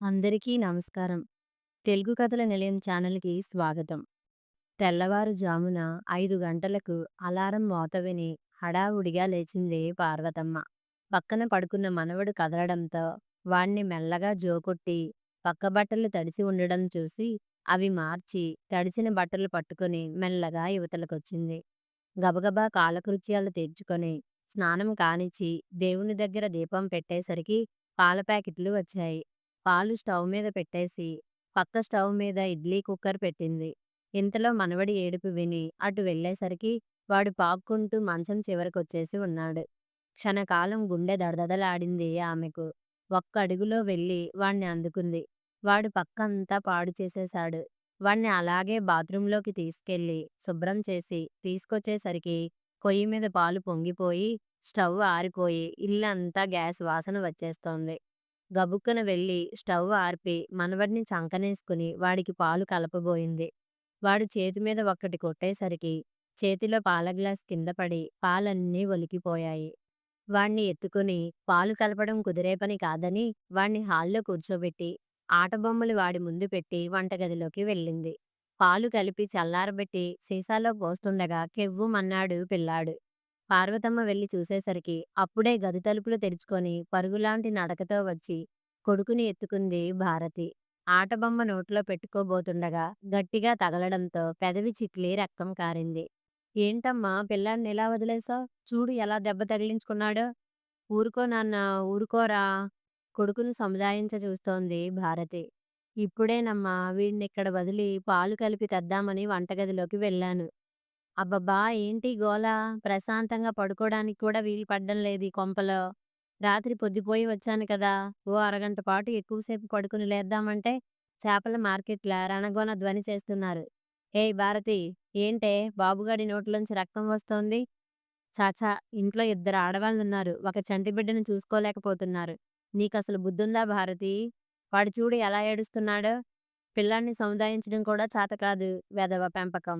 అందరికీ నమస్కారం. తెలుగు కథల నిలయం ఛానల్‌కి స్వాగతం. తెల్లవారుజామున 5 గంటలకు అలారం మోత విని హడావుడిగా లేచింది పార్వతమ్మ. పక్కన పడుకున్న మనవడు కదలడంతో వాణ్ణి మెల్లగా జోకొట్టి పక్క బట్టలు తడిసి ఉండడం చూసి అవి మార్చి తడిసిన బట్టలు పట్టుకొని మెల్లగా యువతలకొచ్చింది. గబగబా కాలకృత్యాలు తీర్చుకొని స్నానం కానిచ్చి దేవుని దగ్గర దీపం పెట్టేసరికి పాల ప్యాకెట్లు వచ్చాయి. పాలు స్టవ్ మీద పెట్టేసి పక్క స్టవ్ మీద ఇడ్లీ కుక్కర్ పెట్టింది. ఇంతలో మనవడి ఏడుపు విని అటు వెళ్ళేసరికి వాడు పాక్కుంటూ మంచం చివరకొచ్చేసి ఉన్నాడు. క్షణకాలం గుండె దడదడలాడింది ఆమెకు. ఒక్క అడుగులో వెళ్ళి వాణ్ణి అందుకుంది. వాడు పక్కంతా పాడు చేసేశాడు. వాణ్ణి అలాగే బాత్రూంలోకి తీసుకెళ్ళి శుభ్రం చేసి తీసుకొచ్చేసరికి పొయ్యి మీద పాలు పొంగిపోయి స్టవ్ ఆరిపోయి ఇల్లంతా గ్యాస్ వాసన వచ్చేస్తోంది. గబుక్కున వెళ్ళి స్టవ్ ఆర్పి మనవడిని చంకనేసుకుని వాడికి పాలు కలపబోయింది. వాడు చేతి మీద ఒక్కటి కొట్టేసరికి చేతిలో పాల గ్లాస్ కింద పడి పాలన్నీ ఒలికిపోయాయి. వాణ్ణి ఎత్తుకుని పాలు కలపడం కుదిరే పని కాదని వాణ్ణి హాల్లో కూర్చోబెట్టి ఆటబొమ్మలు వాడి ముందు పెట్టి వంటగదిలోకి వెళ్ళింది. పాలు కలిపి చల్లారబెట్టి సీసాలో పోస్తుండగా కెవ్వుమన్నాడు పిల్లాడు. పార్వతమ్మ వెళ్లి చూసేసరికి అప్పుడే గది తలుపులు తెరుచుకొని పరుగులాంటి నడకతో వచ్చి కొడుకుని ఎత్తుకుంది భారతి. ఆటబొమ్మ నోట్లో పెట్టుకోబోతుండగా గట్టిగా తగలడంతో పెదవి చిట్లి రక్తం కారింది. ఏంటమ్మా పిల్లాడిని ఎలా వదిలేశావ్? చూడు ఎలా దెబ్బ తగిలించుకున్నాడో. ఊరుకో నాన్నా, ఊరుకోరా! కొడుకును సముదాయించ చూస్తోంది భారతి. ఇప్పుడేనమ్మా వీడినిక్కడ వదిలి పాలు కలిపి తెద్దామని వంటగదిలోకి వెళ్ళాను. అబ్బబ్బా! ఏంటీ గోల? ప్రశాంతంగా పడుకోడానికి కూడా వీలు పడ్డం లేదు ఈ కొంపలో. రాత్రి పొద్దుపోయి వచ్చాను కదా! ఓ అరగంట పాటు ఎక్కువసేపు పడుకుని లేద్దామంటే చేపల మార్కెట్‌లా రణగొణ ధ్వని చేస్తున్నారు. ఏయ్ భారతి! ఏంటే బాబుగాడి నోట్లోంచి రక్తం వస్తోంది? ఛ! ఇంట్లో ఇద్దరు ఆడవాళ్ళున్నారు. ఒక చంటి బిడ్డని చూసుకోలేకపోతున్నారు. నీకసలు బుద్ధుందా భారతీ? వాడు చూడు ఎలా ఏడుస్తున్నాడో. పిల్లాడిని సముదాయించడం కూడా చాతకాదు. వెధవ పెంపకం.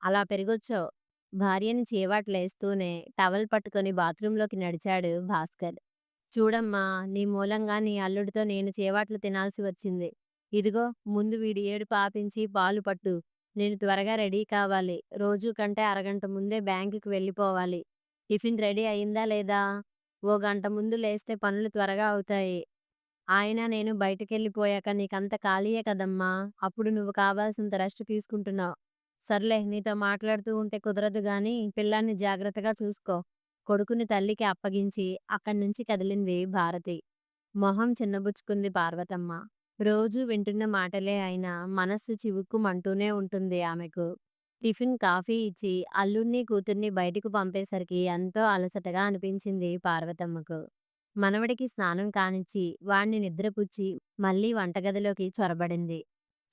అలా పెరిగొచ్చావు. భార్యని చీవాట్లేస్తూనే టవల్ పట్టుకొని బాత్రూంలోకి నడిచాడు భాస్కర్. చూడమ్మా, నీ మూలంగా నీ అల్లుడితో నేను చీవాట్లు తినాల్సి వచ్చింది. ఇదిగో ముందు వీడి ఏడుపు ఆపించి పాలు పట్టు. నేను త్వరగా రెడీ కావాలి. రోజూ కంటే అరగంట ముందే బ్యాంకుకి వెళ్ళిపోవాలి. టిఫిన్ రెడీ అయిందా లేదా? ఓ గంట ముందు లేస్తే పనులు త్వరగా అవుతాయి. ఆయన నేను బయటికెళ్ళిపోయాక నీకంతా ఖాళీయే కదమ్మా! అప్పుడు నువ్వు కావాల్సినంత రెస్ట్ తీసుకుంటున్నావు. సర్లే నీతో మాట్లాడుతూ ఉంటే కుదరదు గానీ పిల్లాన్ని జాగ్రత్తగా చూసుకో. కొడుకుని తల్లికి అప్పగించి అక్కడ్నుంచి కదిలింది భారతి. మొహం చిన్నబుచ్చుకుంది పార్వతమ్మ. రోజూ వింటున్న మాటలే అయినా మనస్సు చివుక్కుమంటూనే ఉంటుంది ఆమెకు. టిఫిన్, కాఫీ ఇచ్చి అల్లుణ్ణి, కూతుర్ని బయటకు పంపేసరికి ఎంతో అలసటగా అనిపించింది పార్వతమ్మకు. మనవడికి స్నానం కానిచ్చి వాణ్ణి నిద్రపుచ్చి మళ్ళీ వంటగదిలోకి చొరబడింది.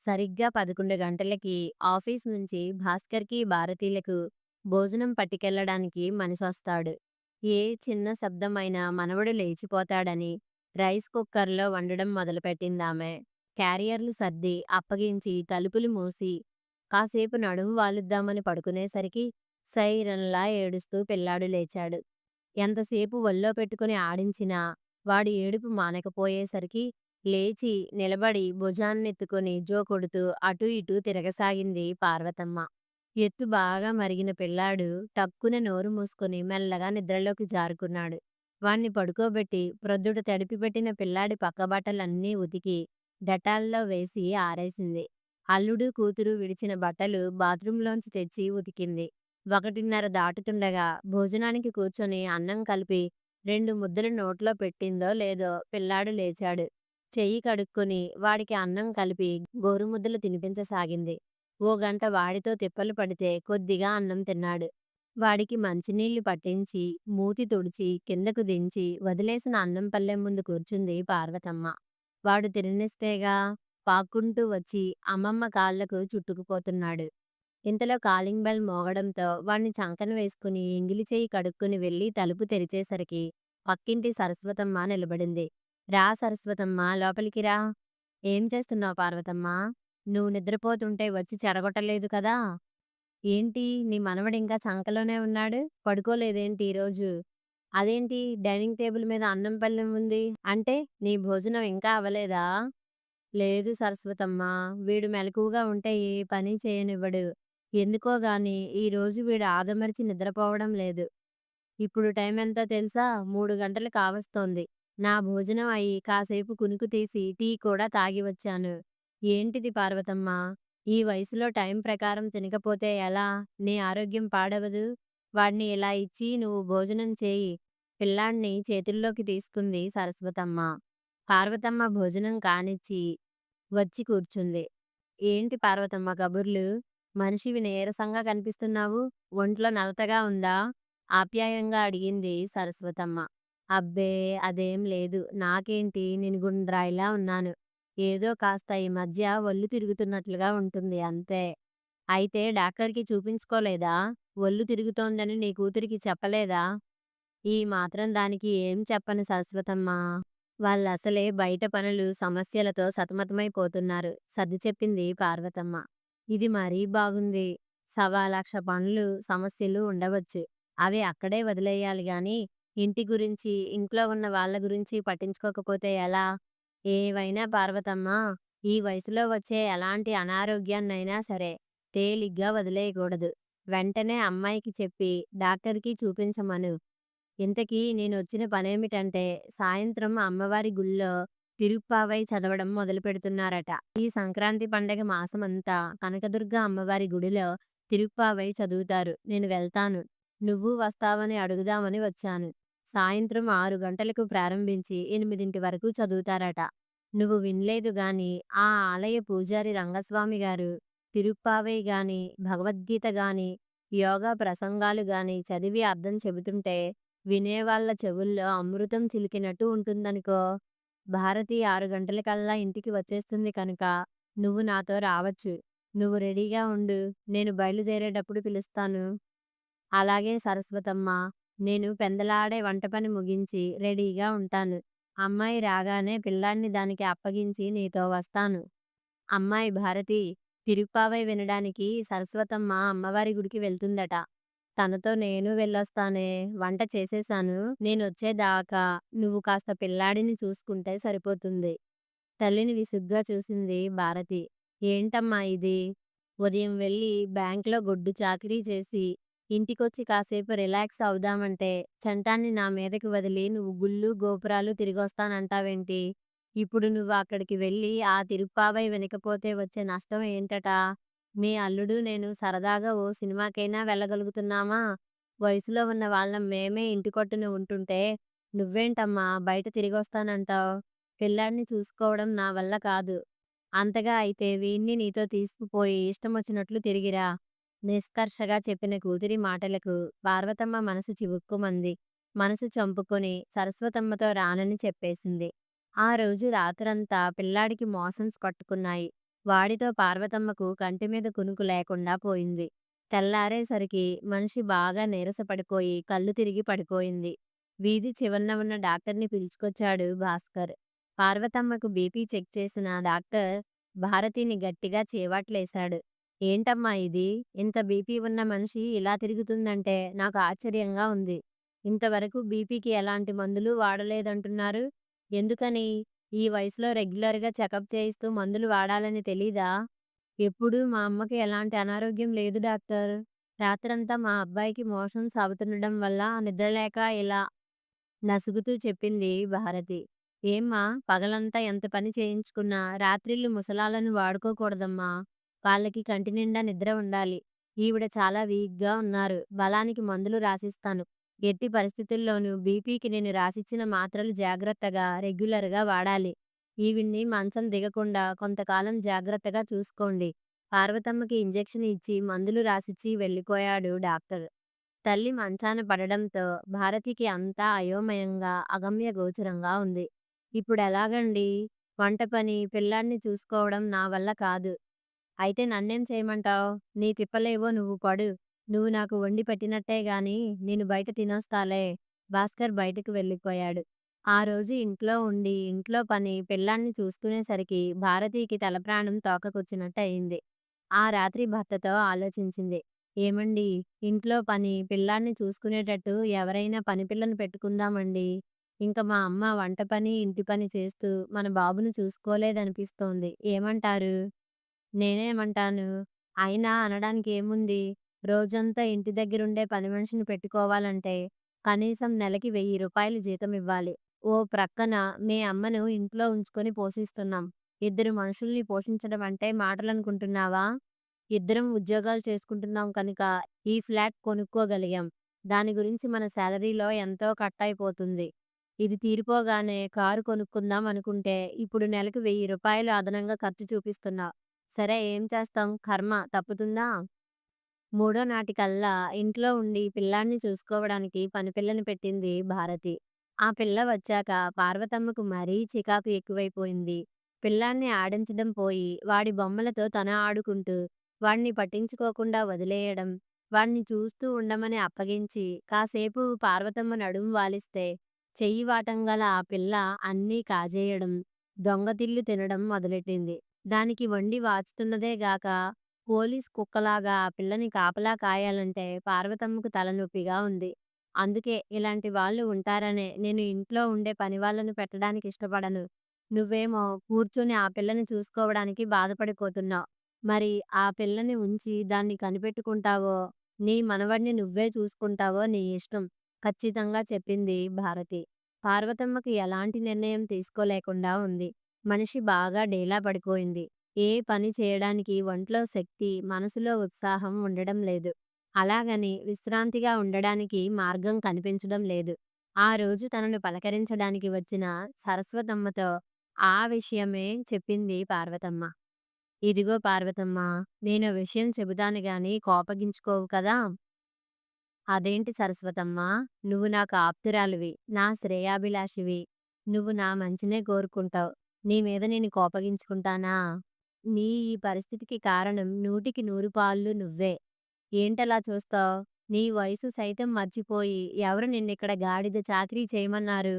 సరిగ్గా 11 గంటలకి ఆఫీస్ నుంచి భాస్కర్‌కి, భారతీలకు భోజనం పట్టుకెళ్ళడానికి మనిషొస్తాడు. ఏ చిన్న శబ్దమైనా మనవడు లేచిపోతాడని రైస్ కుక్కర్‌లో వండడం మొదలుపెట్టిందామె. క్యారియర్లు సర్ది అప్పగించి తలుపులు మూసి కాసేపు నడుము వాలుద్దామని పడుకునేసరికి సైరన్‌లా ఏడుస్తూ పిల్లాడు లేచాడు. ఎంతసేపు ఒళ్ళో పెట్టుకుని ఆడించినా వాడి ఏడుపు మానకపోయేసరికి లేచి నిలబడి భుజాన్నెత్తుకొని జో కొడుతూ అటూ ఇటూ తిరగసాగింది పార్వతమ్మ. ఎత్తు బాగా మరిగిన పిల్లాడు టక్కున నోరు మూసుకొని మెల్లగా నిద్రలోకి జారుకున్నాడు. వాణ్ణి పడుకోబెట్టి ప్రొద్దుట తడిపిపెట్టిన పిల్లాడి పక్కబట్టలన్నీ ఉతికి డెటాల్లో వేసి ఆరేసింది. అల్లుడు, కూతురు విడిచిన బట్టలు బాత్రూంలోంచి తెచ్చి ఉతికింది. 1:30 దాటుతుండగా భోజనానికి కూర్చొని అన్నం కలిపి 2 ముద్దలు నోట్లో పెట్టిందో లేదో పిల్లాడు లేచాడు. చెయ్యి కడుక్కొని వాడికి అన్నం కలిపి గోరుముద్దలు తినిపించసాగింది. ఓ గంట వాడితో తిప్పలు పడితే కొద్దిగా అన్నం తిన్నాడు. వాడికి మంచినీళ్లు పట్టించి మూతి తుడిచి కిందకు దించి వదిలేసిన అన్నం పళ్ళెం ముందు కూర్చుంది పార్వతమ్మ. వాడు తిననిస్తేగా పాక్కుంటూ వచ్చి అమ్మమ్మ కాళ్ళకు చుట్టుకుపోతున్నాడు. ఇంతలో కాలింగ్ బెల్ మోగడంతో వాణ్ణి చంకన వేసుకుని ఎంగిలి చెయ్యి కడుక్కుని వెళ్ళి తలుపు తెరిచేసరికి పక్కింటి సరస్వతమ్మ నిలబడింది. రా సరస్వతమ్మ, లోపలికి రా. ఏం చేస్తున్నావు పార్వతమ్మ? నువ్వు నిద్రపోతుంటే వచ్చి చెడగొట్టలేదు కదా? ఏంటి నీ మనవడింకా చంకలోనే ఉన్నాడు? పడుకోలేదేంటి ఈరోజు? అదేంటి డైనింగ్ టేబుల్ మీద అన్నం పళ్ళెం ఉంది? అంటే నీ భోజనం ఇంకా అవ్వలేదా? లేదు సరస్వతమ్మా, వీడు మెలకువగా ఉంటే ఏ పని చేయనివ్వడు. ఎందుకో గాని ఈరోజు వీడు ఆదమరచి నిద్రపోవడం లేదు. ఇప్పుడు టైమెంతో తెలుసా? 3 గంటలు కావస్తోంది. నా భోజనం అయి కాసేపు కునుకు తీసి టీ కూడా తాగి వచ్చాను. ఏంటిది పార్వతమ్మా? ఈ వయసులో టైం ప్రకారం తినకపోతే ఎలా? నీ ఆరోగ్యం పాడవదు. వాడిని ఇలా ఇచ్చి నువ్వు భోజనం చేయి. పిల్లాడ్ని చేతుల్లోకి తీసుకుంది సరస్వతమ్మ. పార్వతమ్మ భోజనం కానిచ్చి వచ్చి కూర్చుంది. ఏంటి పార్వతమ్మ కబుర్లు? మనిషివి నీరసంగా కనిపిస్తున్నావు. ఒంట్లో నలతగా ఉందా? ఆప్యాయంగా అడిగింది సరస్వతమ్మ. అబ్బే అదేం లేదు. నాకేంటి నినుగుండ్రాయిలా ఉన్నాను. ఏదో కాస్త ఈ మధ్య ఒళ్ళు తిరుగుతున్నట్లుగా ఉంటుంది అంతే. అయితే డాక్టర్‌కి చూపించుకోలేదా? ఒళ్ళు తిరుగుతోందని నీ కూతురికి చెప్పలేదా? ఈ మాత్రం దానికి ఏం చెప్పను సరస్వతమ్మా. వాళ్ళసలే బయట పనులు, సమస్యలతో సతమతమైపోతున్నారు సర్ది చెప్పింది పార్వతమ్మ. ఇది మరీ బాగుంది. సవా లక్ష పనులు, సమస్యలు ఉండవచ్చు. అవి అక్కడే వదిలేయాలి గాని, ఇంటి గురించి, ఇంట్లో ఉన్న వాళ్ళ గురించి పట్టించుకోకపోతే ఎలా? ఏవైనా పార్వతమ్మ, ఈ వయసులో వచ్చే ఎలాంటి అనారోగ్యాన్నైనా సరే తేలిగ్గా వదిలేయకూడదు. వెంటనే అమ్మాయికి చెప్పి డాక్టర్‌కి చూపించమను. ఇంతకీ నేనొచ్చిన పనేమిటంటే, సాయంత్రం అమ్మవారి గుళ్ళో తిరుప్పావై చదవడం మొదలుపెడుతున్నారట. ఈ సంక్రాంతి పండగ మాసమంతా కనకదుర్గ అమ్మవారి గుడిలో తిరుప్పావై చదువుతారు. నేను వెళ్తాను. నువ్వు వస్తావని అడుగుదామని వచ్చాను. సాయంత్రం 6 గంటలకు ప్రారంభించి 8 వరకు చదువుతారట. నువ్వు వినలేదు గాని, ఆ ఆలయ పూజారి రంగస్వామి గారు తిరుప్పావై గాని, భగవద్గీత గాని, యోగా ప్రసంగాలు గాని చదివి అర్థం చెబుతుంటే వినేవాళ్ళ చెవుల్లో అమృతం చిలికినట్టు ఉంటుందనుకో. భారతి 6 గంటలకల్లా ఇంటికి వచ్చేస్తుంది కనుక నువ్వు నాతో రావచ్చు. నువ్వు రెడీగా ఉండు. నేను బయలుదేరేటప్పుడు పిలుస్తాను. అలాగే సరస్వతమ్మ. నేను పెందలాడే వంట పని ముగించి రెడీగా ఉంటాను. అమ్మాయి రాగానే పిల్లాడిని దానికి అప్పగించి నీతో వస్తాను. అమ్మాయి భారతి తిరుప్పావై వినడానికి సరస్వతమ్మ అమ్మవారి గుడికి వెళ్తుందట. తనతో నేను వెళ్ళొస్తానే. వంట చేసేశాను. నేనొచ్చేదాకా నువ్వు కాస్త పిల్లాడిని చూసుకుంటే సరిపోతుంది. తల్లిని విసుగ్గా చూసింది భారతి. ఏంటమ్మా ఇది? ఉదయం వెళ్ళి బ్యాంక్‌లో గొడ్డు చాకిరీ చేసి, ఇంటికొచ్చి కాసేపు రిలాక్స్ అవుదామంటే, చంటాన్ని నా మీదకి వదిలి నువ్వు గుళ్ళు, గోపురాలు తిరిగొస్తానంటావేంటి? ఇప్పుడు నువ్వు అక్కడికి వెళ్ళి ఆ తిరుప్పావై వినకపోతే వచ్చే నష్టం ఏంటట? మీ అల్లుడు నేను సరదాగా ఓ సినిమాకైనా వెళ్ళగలుగుతున్నామా? వయసులో ఉన్న వాళ్ళం మేమే ఇంటికొట్టున ఉంటుంటే, నువ్వేంటమ్మా బయట తిరిగొస్తానంటావ్? పిల్లాడిని చూసుకోవడం నా వల్ల కాదు. అంతగా అయితే వీణ్ణి నీతో తీసుకుపోయి ఇష్టమొచ్చినట్లు తిరిగిరా. నిష్కర్షగా చెప్పిన కూతురి మాటలకు పార్వతమ్మ మనసు చివుక్కుమంది. మనసు చంపుకొని సరస్వతమ్మతో రానని చెప్పేసింది. ఆ రోజు రాత్రంతా పిల్లాడికి మోషన్స్ పట్టుకున్నాయి. వాడితో పార్వతమ్మకు కంటిమీద కునుకు లేకుండా పోయింది. తెల్లారేసరికి మనిషి బాగా నీరసపడిపోయి కళ్ళు తిరిగి పడిపోయింది. వీధి చివరన ఉన్న డాక్టర్‌ని పిలుచుకొచ్చాడు భాస్కర్. పార్వతమ్మకు బీపీ చెక్ చేసిన డాక్టర్ భారతిని గట్టిగా చీవాట్లేశాడు. ఏంటమ్మా ఇది? ఇంత బీపీ ఉన్న మనిషి ఇలా తిరుగుతుందంటే నాకు ఆశ్చర్యంగా ఉంది. ఇంతవరకు బీపీకి ఎలాంటి మందులు వాడలేదంటున్నారు. ఎందుకని? ఈ వయసులో రెగ్యులర్‌గా చెకప్ చేయిస్తూ మందులు వాడాలని తెలీదా? ఎప్పుడూ మా అమ్మకి ఎలాంటి అనారోగ్యం లేదు డాక్టర్. రాత్రంతా మా అబ్బాయికి మోషన్స్ అవుతుండడం వల్ల నిద్రలేక ఇలా నసుగుతూ చెప్పింది భారతి. ఏమ్మా! పగలంతా ఎంత పని చేయించుకున్నా రాత్రిళ్ళు ముసలాళ్ళను వాడుకోకూడదమ్మా! వాళ్ళకి కంటినిండా నిద్ర ఉండాలి. ఈవిడ చాలా వీక్‌గా ఉన్నారు. బలానికి మందులు రాసిస్తాను. ఎట్టి పరిస్థితుల్లోనూ బీపీకి నేను రాసిచ్చిన మాత్రలు జాగ్రత్తగా, రెగ్యులర్‌గా వాడాలి. ఈవిడ్ని మంచం దిగకుండా కొంతకాలం జాగ్రత్తగా చూసుకోండి. పార్వతమ్మకి ఇంజెక్షన్ ఇచ్చి మందులు రాసిచ్చి వెళ్ళిపోయాడు డాక్టర్. తల్లి మంచాన పడడంతో భారతికి అంతా అయోమయంగా, అగమ్యగోచరంగా ఉంది. ఇప్పుడెలాగండి? వంట పని, పిల్లాడిని చూసుకోవడం నా వల్ల కాదు. అయితే నన్నేం చేయమంటావ్? నీ తిప్పలేవో నువ్వు పడు. నువ్వు నాకు వండి పెట్టినట్టే గాని నేను బయట తినొస్తాలే. భాస్కర్ బయటకు వెళ్ళిపోయాడు. ఆ రోజు ఇంట్లో ఉండి, ఇంట్లో పని, పిల్లాడ్ని చూసుకునేసరికి భారతికి తలప్రాణం తోకకొచ్చినట్టయింది. ఆ రాత్రి భర్తతో ఆలోచించింది. ఏమండీ! ఇంట్లో పని, పిల్లాడ్ని చూసుకునేటట్టు ఎవరైనా పని పిల్లని పెట్టుకుందామండీ. ఇంక మా అమ్మ వంట పని, ఇంటి పని చేస్తూ మన బాబుని చూసుకోలేదనిపిస్తోంది. ఏమంటారు? నేనేమంటాను? అయినా అనడానికేముంది? రోజంతా ఇంటి దగ్గరుండే పని మనిషిని పెట్టుకోవాలంటే కనీసం నెలకి రూ. 1000 జీతమివ్వాలి. ఓ ప్రక్కన మీ అమ్మను ఇంట్లో ఉంచుకొని పోషిస్తున్నాం. ఇద్దరు మనుషుల్ని పోషించడం అంటే మాటలనుకుంటున్నావా? ఇద్దరం ఉద్యోగాలు చేసుకుంటున్నాం కనుక ఈ ఫ్లాట్ కొనుక్కోగలిగాం. దాని గురించి మన సాలరీలో ఎంతో కట్ అయిపోతుంది. ఇది తీరిపోగానే కారు కొనుక్కుందాం అనుకుంటే ఇప్పుడు నెలకు రూ. 1000 అదనంగా ఖర్చు చూపిస్తున్నావు. సరే ఏం చేస్తాం? కర్మ తప్పుతుందా? మూడో నాటికల్లా ఇంట్లో ఉండి పిల్లాడిని చూసుకోవడానికి పనిపిల్లని పెట్టింది భారతి. ఆ పిల్ల వచ్చాక పార్వతమ్మకు మరీ చికాకు ఎక్కువైపోయింది. పిల్లాడిని ఆడించడం పోయి వాడి బొమ్మలతో తన ఆడుకుంటూ, వాడిని పట్టించుకోకుండా వదిలేయడం, వాడిని చూస్తూ ఉండమని అప్పగించి కాసేపు పార్వతమ్మ నడుం వాలిస్తే చెయ్యి వాటంగల ఆ పిల్ల అన్నీ కాజేయడం, దొంగతిల్లు తినడం మొదలెట్టింది. దానికి వండి వాచుతున్నదే గాక పోలీస్ కుక్కలాగా ఆ పిల్లని కాపలా కాయాలంటే పార్వతమ్మకు తలనొప్పిగా ఉంది. అందుకే ఇలాంటి వాళ్ళు ఉంటారనే నేను ఇంట్లో ఉండే పనివాళ్ళను పెట్టడానికి ఇష్టపడను. నువ్వేమో కూర్చొని ఆ పిల్లని చూసుకోవడానికి బాధపడిపోతున్నావు. మరి ఆ పిల్లని ఉంచి దాన్ని కనిపెట్టుకుంటావో, నీ మనవడిని నువ్వే చూసుకుంటావో నీ ఇష్టం ఖచ్చితంగా చెప్పింది భారతి. పార్వతమ్మకి ఎలాంటి నిర్ణయం తీసుకోలేకుండా ఉంది. మనిషి బాగా డీలా పడిపోయింది. ఏ పని చేయడానికి ఒంట్లో శక్తి, మనసులో ఉత్సాహం ఉండడం లేదు. అలాగని విశ్రాంతిగా ఉండడానికి మార్గం కనిపించడం లేదు. ఆ రోజు తనను పలకరించడానికి వచ్చిన సరస్వతమ్మతో ఆ విషయమే చెప్పింది పార్వతమ్మ. ఇదిగో పార్వతమ్మ, నేనో విషయం చెబుతాను గాని కోపగించుకోవు కదా? అదేంటి సరస్వతమ్మా! నువ్వు నాకు ఆప్తురాలివి. నా శ్రేయోభిలాషివి. నువ్వు నా మంచినే కోరుకుంటావు. నీ మీద నేను కోపగించుకుంటానా? నీ ఈ పరిస్థితికి కారణం 100కి 100 పాళ్ళు నువ్వే. ఏంటలా చూస్తావ్? నీ వయసు సైతం మర్చిపోయి ఎవరు నిన్నిక్కడ గాడిద చాకిరీ చేయమన్నారు?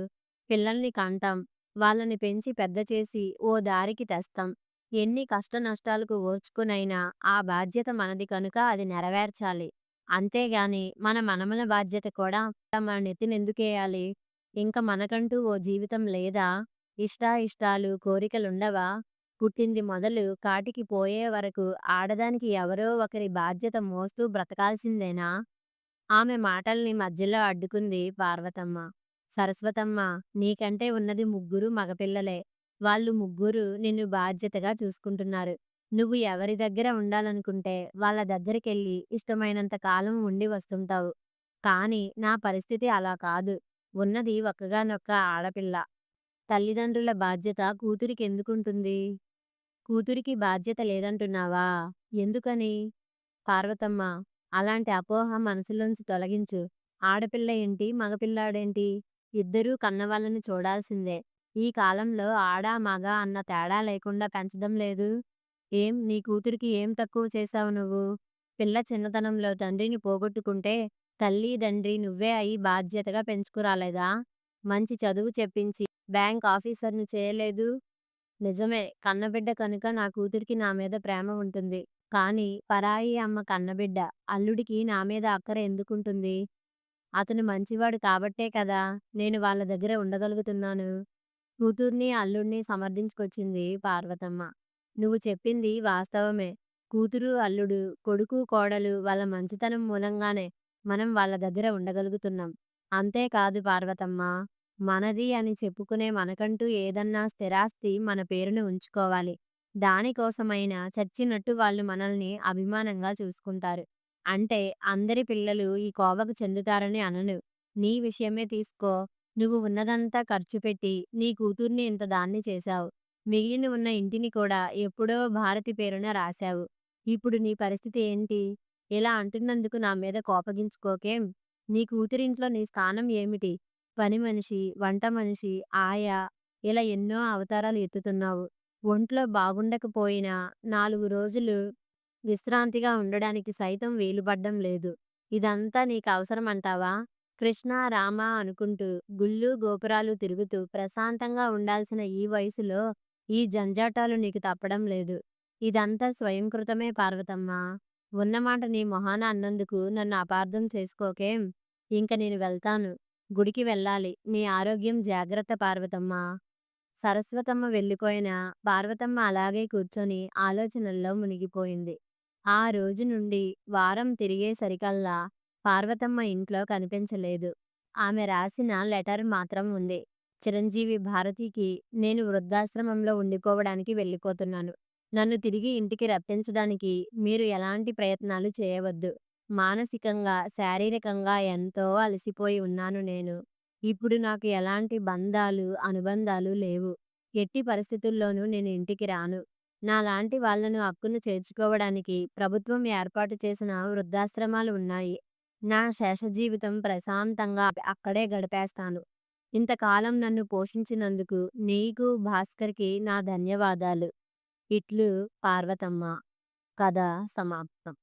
పిల్లల్ని కంటాం. వాళ్ళని పెంచి పెద్ద చేసి ఓ దారికి తెస్తాం. ఎన్ని కష్ట నష్టాలకు ఓర్చుకునైనా ఆ బాధ్యత మనది కనుక అది నెరవేర్చాలి. అంతేగాని మన మనమల బాధ్యత కూడా మన నెత్తినెందుకేయాలి? ఇంక మనకంటూ ఓ జీవితం లేదా? ఇష్టాయిష్టాలు, కోరికలుండవా? పుట్టింది మొదలు కాటికి పోయే వరకు ఆడదానికి ఎవరో ఒకరి బాధ్యత మోస్తూ బ్రతకాల్సిందేనా? ఆమె మాటల్ని మధ్యలో అడ్డుకుంది పార్వతమ్మ. సరస్వతమ్మ, నీకంటే ఉన్నది ముగ్గురు మగపిల్లలే. వాళ్ళు ముగ్గురు నిన్ను బాధ్యతగా చూసుకుంటున్నారు. నువ్వు ఎవరి దగ్గర ఉండాలనుకుంటే వాళ్ళ దగ్గరికెళ్ళి ఇష్టమైనంత కాలం ఉండి వస్తుంటావు. కానీ నా పరిస్థితి అలా కాదు. ఉన్నది ఒక్కగానొక్క ఆడపిల్ల. తల్లిదండ్రుల బాధ్యత కూతురికెందుకుంటుంది? కూతురికి బాధ్యత లేదంటున్నావా? ఎందుకని? పార్వతమ్మ, అలాంటి అపోహ మనసులోంచి తొలగించు. ఆడపిల్ల ఏంటి? మగపిల్లాడేంటి? ఇద్దరూ కన్నవాళ్ళని చూడాల్సిందే. ఈ కాలంలో ఆడ, మగ అన్న తేడా లేకుండా పెంచడం లేదు. ఏం నీ కూతురికి ఏం తక్కువ చేశావు నువ్వు? పిల్ల చిన్నతనంలో తండ్రిని పోగొట్టుకుంటే తల్లి, తండ్రి నువ్వే అయి బాధ్యతగా పెంచుకురాలేదా? మంచి చదువు చెప్పించి బ్యాంక్ ఆఫీసర్‌ని చేయలేదు? నిజమే. కన్నబిడ్డ కనుక నా కూతురికి నా మీద ప్రేమ ఉంటుంది. కానీ పరాయి అమ్మ కన్నబిడ్డ. అల్లుడికి నా మీద అక్కర ఎందుకుంటుంది? అతను మంచివాడు కాబట్టే కదా నేను వాళ్ళ దగ్గర ఉండగలుగుతున్నాను. కూతుర్ని, అల్లుడిని సమర్థించుకొచ్చింది పార్వతమ్మ. నువ్వు చెప్పింది వాస్తవమే. కూతురు, అల్లుడు, కొడుకు, కోడలు వాళ్ళ మంచితనం మూలంగానే మనం వాళ్ళ దగ్గర ఉండగలుగుతున్నాం. అంతేకాదు పార్వతమ్మ, మనది అని చెప్పుకునే మనకంటూ ఏదన్నా స్థిరాస్తి మన పేరున ఉంచుకోవాలి. దానికోసమైనా చచ్చినట్టు వాళ్ళు మనల్ని అభిమానంగా చూసుకుంటారు. అంటే అందరి పిల్లలు ఈ కోవకు చెందుతారని అనను. నీ విషయమే తీసుకో. నువ్వు ఉన్నదంతా ఖర్చు పెట్టి నీ కూతుర్ని ఇంత దాన్ని చేశావు. మిగిలిన ఉన్న ఇంటిని కూడా ఎప్పుడో భారతి పేరున రాశావు. ఇప్పుడు నీ పరిస్థితి ఏంటి? ఇలా అంటున్నందుకు నా మీద కోపగించుకోకేం? నీ కూతురింట్లో నీ స్థానం ఏమిటి? పని మనిషి, వంట మనిషి, ఆయా ఇలా ఎన్నో అవతారాలు ఎత్తుతున్నావు. ఒంట్లో బాగుండకపోయినా 4 రోజులు విశ్రాంతిగా ఉండడానికి సైతం వీలుపడ్డం లేదు. ఇదంతా నీకవసరమంటావా? కృష్ణ, రామ అనుకుంటూ గుళ్ళు, గోపురాలు తిరుగుతూ ప్రశాంతంగా ఉండాల్సిన ఈ వయసులో ఈ జంజాటాలు నీకు తప్పడం లేదు. ఇదంతా స్వయంకృతమే పార్వతమ్మ. ఉన్నమాట నీ మొహాన అన్నందుకు నన్ను అపార్థం చేసుకోకేం? ఇంక నేను వెళ్తాను. గుడికి వెళ్ళాలి. నీ ఆరోగ్యం జాగ్రత్త పార్వతమ్మ. సరస్వతమ్మ వెళ్ళిపోయినా పార్వతమ్మ అలాగే కూర్చొని ఆలోచనల్లో మునిగిపోయింది. ఆ రోజు నుండి వారం తిరిగేసరికల్లా పార్వతమ్మ ఇంట్లో కనిపించలేదు. ఆమె రాసిన లెటర్ మాత్రం ఉంది. చిరంజీవి భారతికి నేను వృద్ధాశ్రమంలో ఉండిపోవడానికి వెళ్ళిపోతున్నాను. నన్ను తిరిగి ఇంటికి రప్పించడానికి మీరు ఎలాంటి ప్రయత్నాలు చేయవద్దు. మానసికంగా, శారీరకంగా ఎంతో అలసిపోయి ఉన్నాను నేను. ఇప్పుడు నాకు ఎలాంటి బంధాలు, అనుబంధాలు లేవు. ఎట్టి పరిస్థితుల్లోనూ నేను ఇంటికి రాను. నాలాంటి వాళ్ళను హక్కున చేర్చుకోవడానికి ప్రభుత్వం ఏర్పాటు చేసిన వృద్ధాశ్రమాలు ఉన్నాయి. నా శేష జీవితం ప్రశాంతంగా అక్కడే గడిపేస్తాను. ఇంతకాలం నన్ను పోషించినందుకు నీకు, భాస్కర్‌కి నా ధన్యవాదాలు. ఇట్లు పార్వతమ్మ. కథ సమాప్తం.